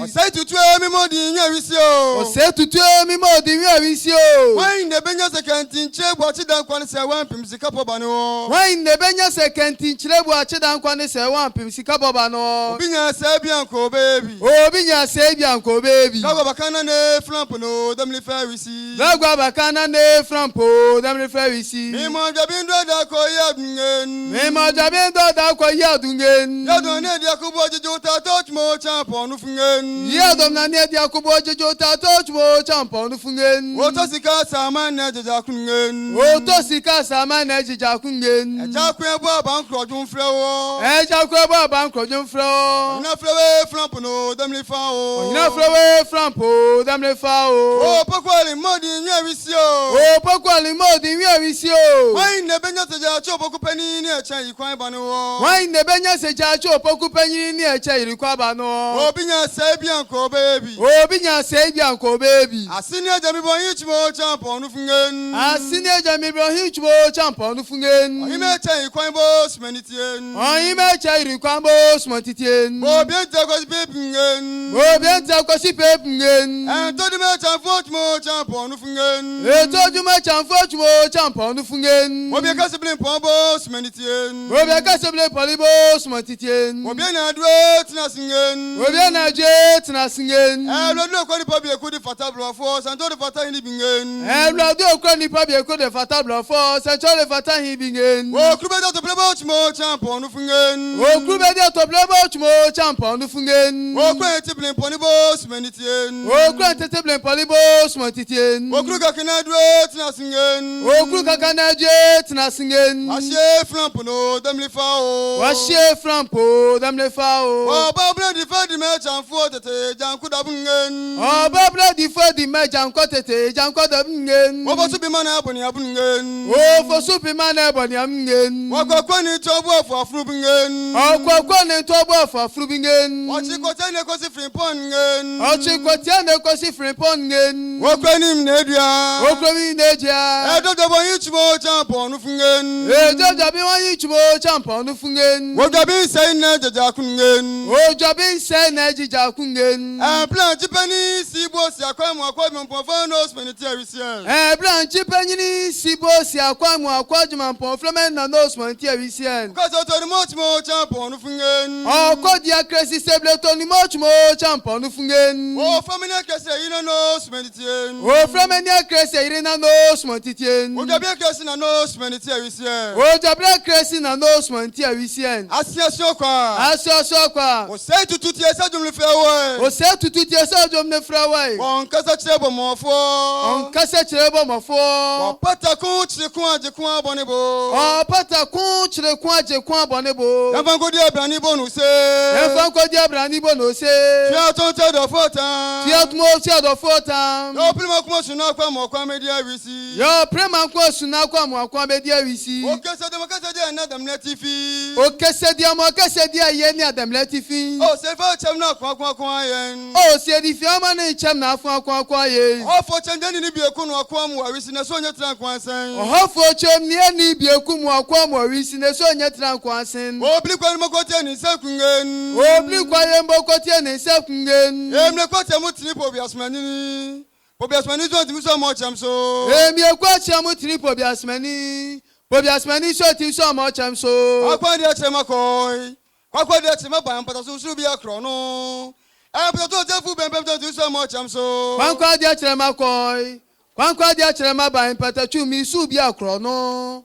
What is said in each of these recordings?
Osei Tutu mi mo di nwa wisio. Osei Tutu mi mo di nwa wisio. Wan ne benya sekantin chrebu achida nkwa ne se wampim sika boba no. Wan ne benya sekantin chrebu achida nkwa ne se wampim sika boba no. Obinya se bia nko baby. Obinya se bia nko baby. Gagwa bakana ne flamp no damli fa wisi. Gagwa bakana ne flampo damli fa wisi. Mi mo jabindo da ko yadungen. Mi mo jabindo da ko yadungen. Yadon ne dia kubo jejo ta touch mo champion fungen. Yadon na ne dia kubo jejo ta touch mo champion fungen. Oto sika sama ne jeja kungen. Oto sika sama ne jeja kungen. Eja ku ebo abankrojo mfrewo. Eja ku ebo abankrojo mfrewo. Na flewe flamp no damli fa o. Na flewe flampo damli fa o. O pokwali modi nwa wisio. O pokwali modi nwa wisio. Wan ne benya seja chopoku pani ni echa yikwan ba no. Wan ne benya seja chopoku pani ni echa yikwan ba no. Obinya se bia nko baby. Obinya se bia nko baby. Asini aja mi bon yichmo champion no fungen. Asini aja mi bon yichmo champion no fungen. Oyi me echa yikwan bo smanitien. Oyi me echa yikwan bo smanitien. Obienta ko pepingen. Obienta ko pepingen. To di me echa fochmo champion no fungen. To di me echa fochmo champion no fungen. Obi ka se blin pombo smanitien. Obi ka se blin polibo smanitien. Obi na dwe tina singen. Obi na dwe tina singen. Lo ko ni pabi ku di fatablo fo santo di fata ni bingen. Lo ko ni pabi ku di fatablo fo santo di fata ni bingen. O klube da to plebo chmo champion no fungen. O klube da to plebo chmo champion no fungen. O ko ti blin ponibo smanitien. O ko ti blin polibo smanitien. O kru ka kana dwe tina singen. O kru ka kana dwe tina singen. Ashe flamp no damli fa o. Ashe flampo damli fa o. O babla di fa di me chamfo tete janku da bungen. O babla di fa di me janko tete janko da bungen. O bo subi mana abuni abungen. O fo subi mana abuni abungen. O kokko ni tobu afu afru bungen. O kokko ni tobu afu afru bungen. O chi kote ne ko si frimpon ngen. O chi kote ne ko si frimpon ngen. O kwani mnedua. O kwani mnedua. Dodo bo yichmo champion no fungen. Dodo bi wan yichmo champion no fungen. O gabi sai na jaja kungen. O gabi sai na jaja kungen. Plan chipani sibo si akwamu akwamu mpofo no smaniti awisia. Plan chipani sibo si akwamu akwamu mpofo na no smaniti awisia. Because to much more champion no fungen. O ko dia kresi seble to ni much more champion no fungen. O family kese ina no smaniti. O family kese ina no smaniti. O gabi kese na no smaniti awisia. O gabi kresi na no smaniti awisia. Asia sokwa. Asia sokwa. Osei Tutu tie sa dum le frewe. Osei Tutu tie sa dum le frewe. On kasa chebo mofo. On kasa chebo mofo. O pata ku chire ku aje ku abonebo. O pata ku chire ku aje ku abonebo. Yafa ko di abrani bonu se. Yafa ko di abrani bonu se. Tia ton te do fota. Tia mo tia do fota. Yo prima ku suna kwa mo kwa media wisi. Yo prima ku suna kwa mo kwa media wisi. O kasa de na dam latifi. O kasa di ye ni adam latifi. O se fa chem na kwa yen. O se di fi ama na chem na afan kwa yen. O fo chem de ni bi eku no akwa mu awisi na so nya tran kwa san. O fo chem ni bi eku mu akwa mu awisi na so nya tran kwa san. O bli kwa ni makote ni se kungen. O bli kwa ye mbokote ni se kungen. Emle kote mu tripo bi asmani. Pobiasmani so ti so mo chem so. Emi ekwa chem tripo bi asmani. Pobiasmani so ti so mo chem so. Akwa de chem akoi. Kwa de chem ba mpata so bi akro no. Pata to jefu bempem to ti so mo chem so. Kwa de chem akoi. Kwa de chem ba mpata chu mi su bi akro no.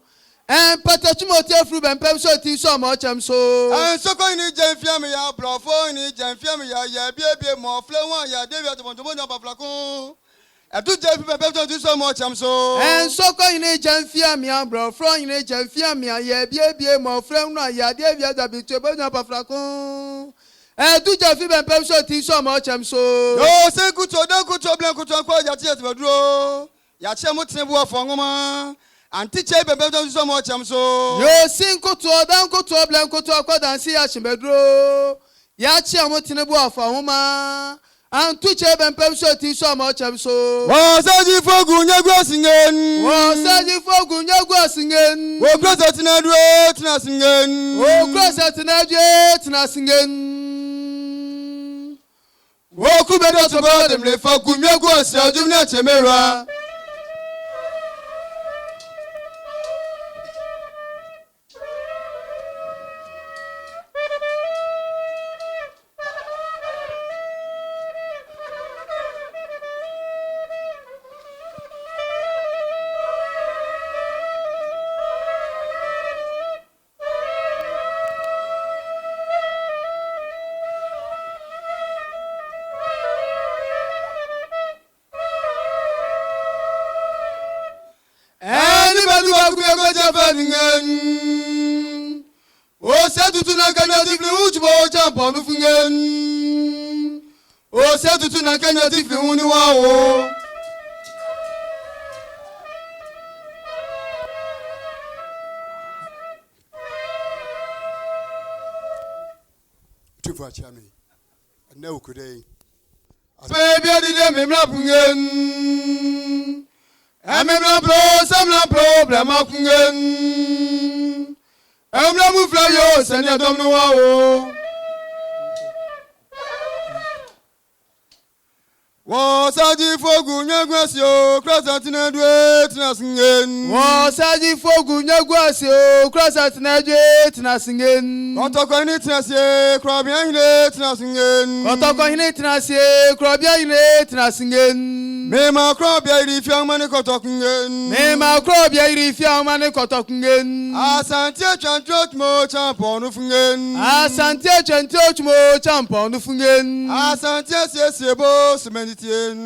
Pata chu mo ti afru bempem so ti so mo chem so. So ko ni jenfia me ya blofo ni jenfia me ya bie mo fle won ya David to mo nya baflako. Atu jefu bempem to ti so mo chem so. So ko ni jenfia me ya blofo ni jenfia me ya bie mo fle won ya David to mo nya baflako. Du jefu bempem so ti so mo chem so. Yo se kuto dan kuto blen kuto kwa ya ti duro. Ya che mo tene bu afo ngoma. Anti che bempem to ti so mo chem so. Yo sin kuto dan kuto blen kuto kwa dan si ya chimedro. Ya che mo tene bu afo ngoma. Antu che bempem so ti so mo chem so. Wa saji fogu nyagwa singen. Wa saji fogu nyagwa singen. Wo krosa tina duro tina singen. Wo krosa tina duro tina singen. Woku bedo to go dem le fa kumye go se adum na chemera. Osei Tutu na Kenya tifli uchbo champion fungen. Osei Tutu na Kenya tifli uni wao. Tufa chami. Ne ukudei. Baby adide memla fungen. Amemla pro samla problem fungen. Amla mu flayo senya domno wao. Wasaji fogu nyagwasio krasat na dwe tinasingen. Wasaji fogu nyagwasio krasat na dwe tinasingen. Otoko ni tinasie krabia hile tinasingen. Otoko hine tinasie krabia hile tinasingen. Mema krabia iri fiamani kotokungen. Mema krabia iri fiamani kotokungen. Asante chantrot mo champon fungen. Asante chantrot mo champon fungen. Asante sebo semeni.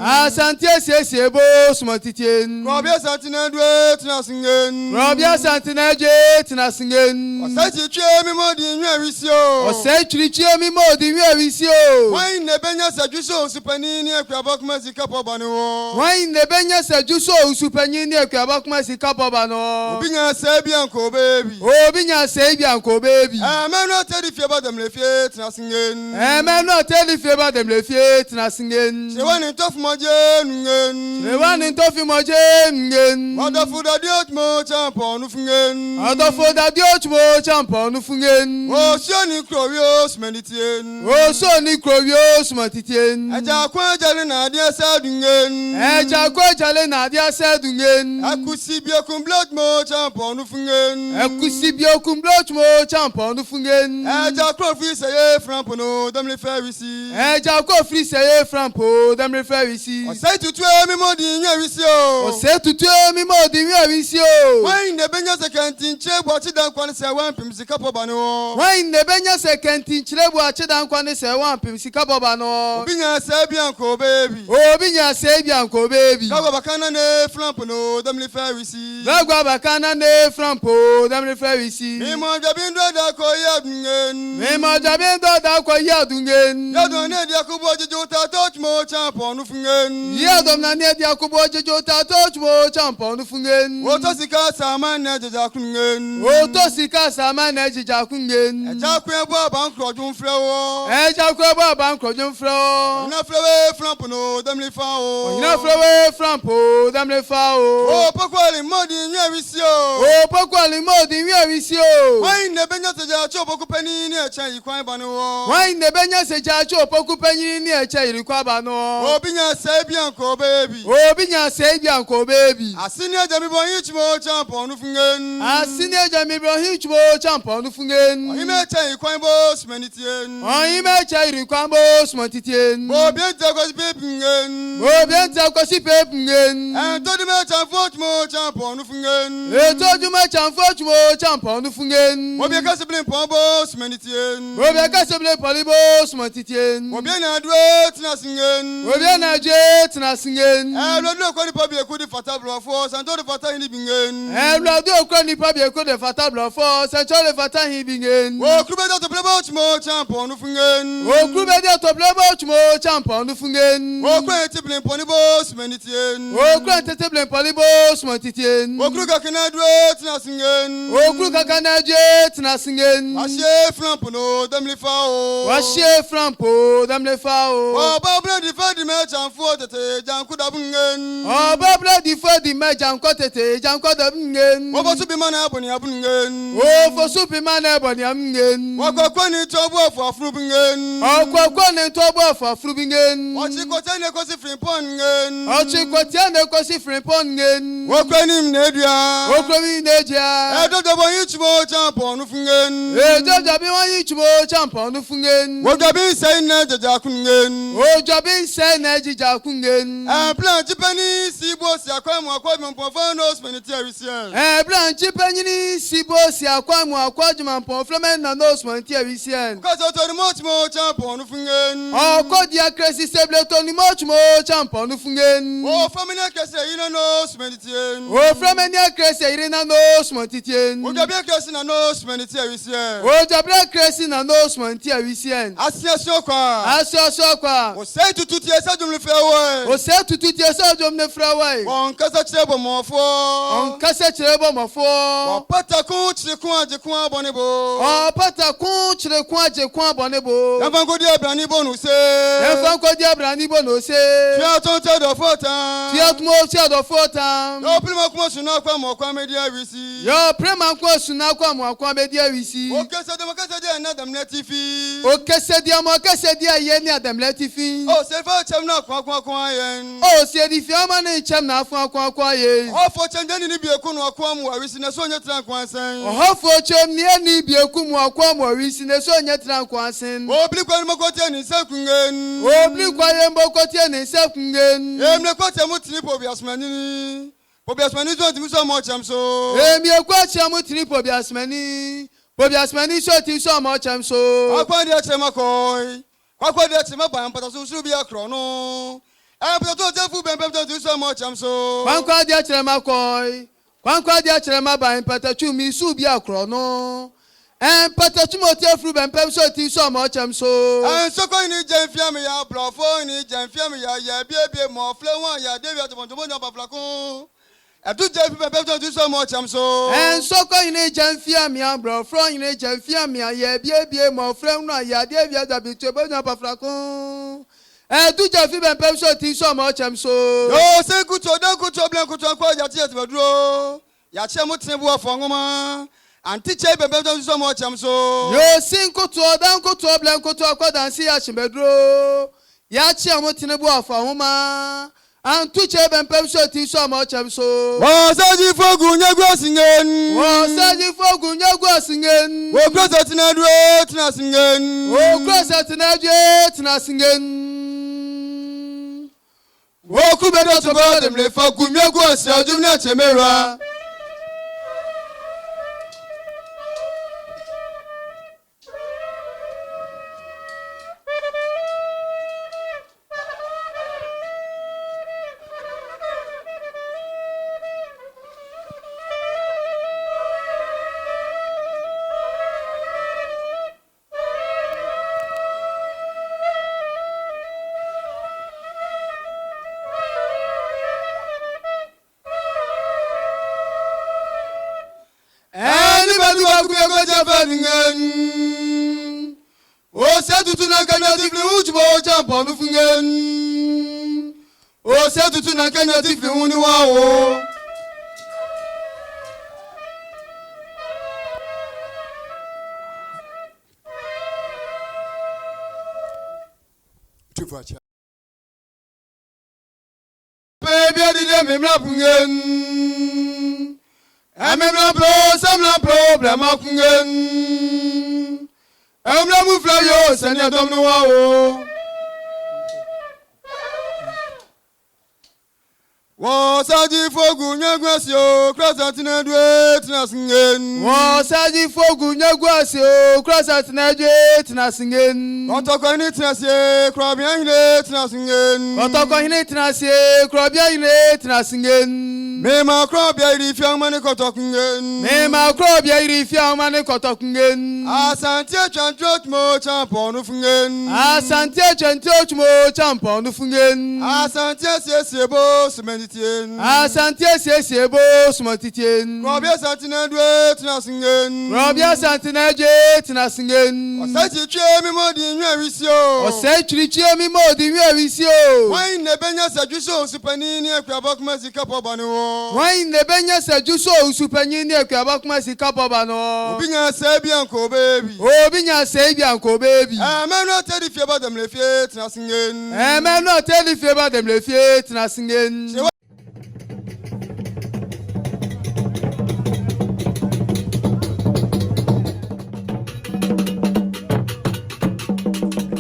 Asante sebo smotitien. Robia santina dwe tinasingen. Robia santina je tinasingen. Osei twie mi modi nwa wisio. Osei twie mi modi nwa wisio. Wan ne benya sajuso supani ni akwaba kuma sika poba no. Wan ne benya sajuso supani ni akwaba kuma sika poba no. Obinya sebi anko baby. Obinya sebi anko baby. Ameno tedi fie ba dem le fie tinasingen. Ameno tedi fie ba dem le fie tinasingen. Sewani tofu moje ngen. Sewani tofu moje ngen. Odofu da diot mo champon fungen. Odofu da diot mo champon fungen. Osio ni krowio smenitien. Osio ni krowio smenitien. Eja kwa jale na dia sadungen. Eja kwa jale na dia sadungen. Akusi biokum blood mo champon fungen. Akusi biokum blood mo champon fungen. Eja kwa free seye frampono dem le ferisi. Eja kwa free seye frampo dem le ferisi. Osei Tutu mi modi nwa wisio. Osei Tutu mi modi nwa wisio. Wan ne benya sekantin chebo achidan kwan se wan pim sika poba no. Wan ne benya sekantin chebo achidan kwan se wan pim sika poba no. Obinya sebi anko baby. Obinya sebi anko baby. Kago bakana ne flampo no dem le ferisi. Kago bakana ne flampo dem le ferisi. Mi mo jabindo da ko yadungen. Mi mo jabindo da ko yadungen. Yadon ne dia kubo jejo ta touch mo champon fungen. Yadon na ne dia kubo jejo ta touch mo champon fungen. Oto sika sama na jeja kungen. Oto sika sama na jeja kungen. Eja kwen bo ban krojun frewo. Eja kwen bo ban krojun frewo. Na frewe flampo no dem le fa o. Na frewe flampo dem le fa o. O pokwali modi nwa wisio. O pokwali modi nwa wisio. Wan ne benya seja chobo kupeni ni echa ikwan ba no. Wan ne benya seja chobo kupeni ni echa irikwa ba no. Obinya sebi anko baby. Obinya sebi anko baby. Asini aja mi bon yichmo champon fungen. Asini aja mi bon yichmo champon fungen. Oyime echa ikwan bo smenitien. Oyime echa irikwa bo smenitien. Obienta ko pepingen. Obienta ko pepingen. Entodi me chanfotmo champon fungen. Entodi me chanfotmo champon fungen. Obieka seblen pombo smenitien. Obieka seblen polibo smenitien. Obiena dwe tinasingen. Obiena je tinasingen. Lodlo ko ni pabi eku di fata blofo santo di fata hini bingen. Lodlo ko ni pabi eku di fata blofo santo di fata hini bingen. O klube da to plebo chmo champon fungen. O klube da to plebo chmo champon fungen. O kwen tiblen ponibo smenitien. O kwen tiblen polibo smenitien. O kluga kana dwe tinasingen. O kluga kana je tinasingen. Ashe flampo no dem le fa o. Ashe flampo dem le fa o. O ba ble di fa di me chamfo tete jankuda bungen. Oba bloody for the me janko tete janko da bungen. Obo supi mana aboni abungen. Oh for supi mana aboni amungen. Wakoko ni tobu afo afru bungen. Okoko ni tobu afo afru bungen. Ochikote ne kosi frimpon ngen. Ochikote ne kosi frimpon ngen. Okweni mnedia. Okweni nedia. Edodo bo yichmo champon fungen. Edodo bi won yichmo champon fungen. Wogabi sai na jaja kungen. Ojobi sai na jaja kungen. Plan chipani sibo si akwamu akwamu mpofo no speniti awisia. Plan chipani sibo si akwamu akwamu mpofo na no speniti awisia. Because to much more champon fungen. Okodia kresi seble to ni much more champon fungen. Oh family kresi ina no speniti. Oh family kresi ina no speniti. Wogabi kresi na no speniti awisia. Ojobi kresi na no speniti awisia. Asia sokwa. Asia sokwa. Osei tutu tie sa jumle fewe. Osei tutu tie sa jumle fewe. On kasa chebo mofo. On kasa chebo mofo. On pata ku chikun ajekun abonebo. On pata ku chikun ajekun abonebo. Yanfa ko dia brani bonu se. Yanfa ko dia brani bonu se. Tia ton te do fota. Tia mo tia do fota. Yo prima kuma suna kwa mo kwa media wisi. Yo prima kwa suna kwa mo kwa media wisi. O kasa dia na dam latifi. O kasa dia ye ni adam latifi. O se fa chem na kwa yen. O se di fi ama ni chem na kwa yen. O fo chem de ni bi eku no akwa mu awisi na so nya tran kwa sen. O fo chem ni bi eku mu akwa mu awisi na so nya tran kwa sen. O bli kwa ni makote ni se kungen. O bli kwa ye makote ni se kungen. Emle kote mu tini po bi asmani. Po bi asmani zo ti so mo chem so. Emi ekwa chem mu tini po bi asmani. Po bi asmani so ti so mo chem so. Akwa dia chem akoi. Kwa dia chem ba mpata so bi akro no. Pata to jefu bembe to so mo chem so. Kwa dia chem akoi. Kwa dia chem ba mpata chu mi su bi akro no. Pata chu mo ti afru bembe so ti so mo chem so. So ko ni jenfia me ya blofo ni jenfia me ya bie mo fle won ya David to mo nya baflakun. Etu jefi bembe to so mo chem so. So ko ni jenfia me ya blofo ni jenfia me ya bie mo fle no ya David to mo nya baflakun. Etu jefi bembe so ti so mo chem so. Yo se kuto dan kuto blan kuto kwa ya ti etbaduro. Ya che mo tenebu afo ngoma. Anti che bembe to so mo chem so. Yo sin kuto dan kuto blan kuto kwa dansi ya chimbedro. Ya che mo tenebu afo ngoma. Antu che bembe so ti so mo chem so. Wo saji fogu nyagwa singen. Wo saji fogu nyagwa singen. Wo krosa tinadwe tina singen. Wo krosa tinadwe tina singen. Wo kubedo to ba dem le fogu nyagwa si ajum na chemera. Osei tutu na Kenya tifli uchbo champonu fungen. Osei tutu na Kenya tifli uni wao. Tufacha. Baby adide memla fungen. Amemla pro samla problem fungen. Amla mu flayo senya domno wao. Wo saji fogu nyagwasio krasa tinadwe tinasingen. Wo saji fogu nyagwasio krasa tinadwe tinasingen. Otoko ni tinasie krabia hine tinasingen. Otoko hine tinasie krabia hine tinasingen. Me makrobia irifia mane kotokungen. Me makrobia irifia mane kotokungen. Asante chantrot mo champonu fungen. Asante chantrot mo champonu fungen. Asante sesebo sementien. Asante sesebo sementien. Robia santina dwe tinasingen. Robia santina dwe tinasingen. Osei chie mi modi nwa wisio. Osei chie mi modi nwa wisio. Why nebenya sajuso supanini akwaba Kumase kapobano wo. Why nebenya sajuso supanini akwaba Kumase kapobano. Obinya sebi anko baby. Obinya sebi anko baby. Ameno tedi fieba dem le fie tinasingen. Ameno tedi fieba dem le fie tinasingen.